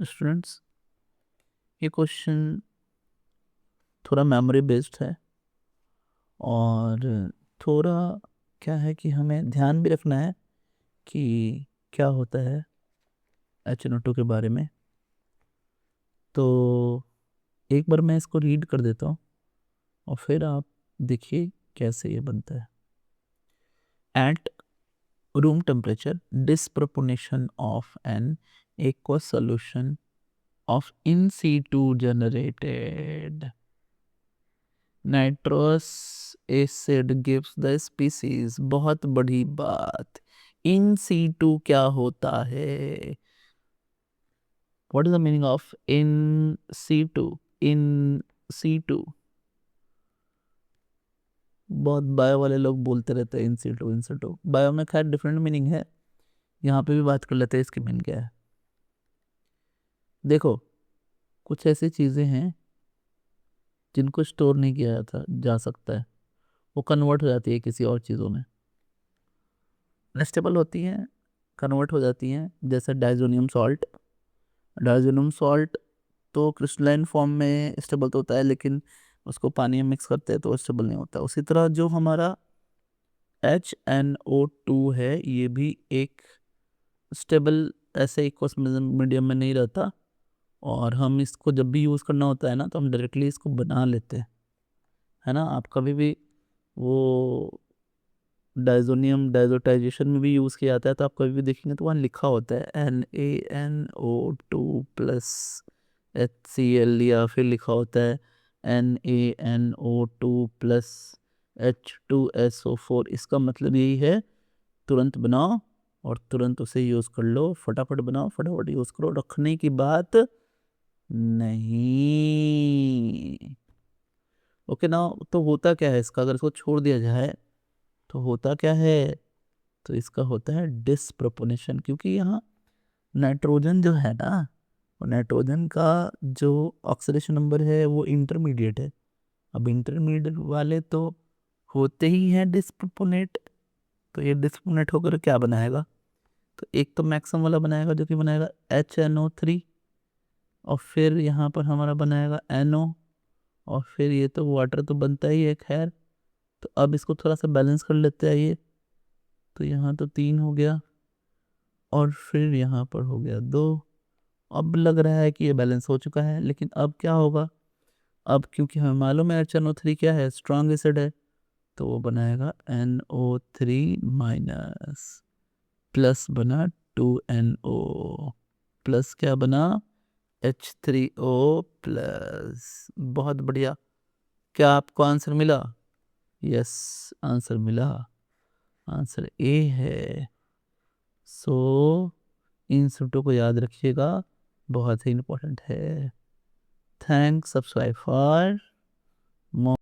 Students, ये question थोड़ा memory based है और थोड़ा क्या है कि हमें ध्यान भी रखना है कि क्या होता है HNO2 के बारे में। तो एक बार मैं इसको रीड कर देता हूँ और फिर आप देखिए कैसे ये बनता है। At room temperature disproportionation of an aqueous solution of in situ generated nitrous acid gives the species। बहुत बड़ी बात, in situ क्या होता है? What is the meaning of in situ? In situ बहुत बायो वाले लोग बोलते रहते हैं in situ in situ. Bio में खैर डिफरेंट मीनिंग है, यहाँ पे भी बात कर लेते हैं इसकी मीनिंग क्या है। देखो, कुछ ऐसी चीज़ें हैं जिनको स्टोर नहीं किया जाता जा सकता है, वो कन्वर्ट हो जाती है किसी और चीज़ों में, अनस्टेबल होती हैं, कन्वर्ट हो जाती हैं। जैसे डाइजोनियम सॉल्ट। डाइजोनियम सॉल्ट तो क्रिस्टलाइन फॉर्म में स्टेबल तो होता है, लेकिन उसको पानी में मिक्स करते हैं तो स्टेबल नहीं होता। उसी तरह जो हमारा HNO2 है, ये भी एक स्टेबल ऐसे इक्वस मीडियम में नहीं रहता, और हम इसको जब भी यूज़ करना होता है ना, तो हम डायरेक्टली इसको बना लेते हैं, है ना। आप कभी भी वो डाइजोनियम डाइजोटाइजेशन में भी यूज़ किया जाता है, तो आप कभी भी देखेंगे तो वहाँ लिखा होता है NaNO2+HCl, या फिर लिखा होता है NaNO2+H2SO4। इसका मतलब यही है, तुरंत बनाओ और तुरंत उसे यूज़ कर लो, फटाफट बनाओ फटाफट यूज़ करो, रखने की बात नहीं। ओके ना। तो होता क्या है इसका, अगर इसको छोड़ दिया जाए तो होता क्या है? तो इसका होता है डिस्प्रोपोर्शन, क्योंकि यहाँ नाइट्रोजन जो है ना, वो नाइट्रोजन का जो ऑक्सीडेशन नंबर है वो इंटरमीडिएट है। अब इंटरमीडिएट वाले तो होते ही हैं डिस्प्रोपोर्शनेट, तो ये डिस्प्रोपोर्शनेट होकर क्या बनाएगा? तो एक तो मैक्सिमम वाला बनाएगा जो कि बनाएगा HNO3, और फिर यहाँ पर हमारा बनाएगा NO, और फिर ये तो वाटर तो बनता ही है खैर। तो अब इसको थोड़ा सा बैलेंस कर लेते हैं ये, तो यहाँ तो 3 हो गया और फिर यहाँ पर हो गया 2। अब लग रहा है कि ये बैलेंस हो चुका है, लेकिन अब क्या होगा? अब क्योंकि हमें मालूम है HNO3 क्या है, स्ट्रॉन्ग एसिड है, तो वो बनाएगा NO3- प्लस बना 2NO, प्लस क्या बना H3O+। बहुत बढ़िया। क्या आपको आंसर मिला? यस, आंसर मिला। आंसर ए है। सो इन सूत्रों को याद रखिएगा, बहुत ही इंपॉर्टेंट है। Thanks, subscribe for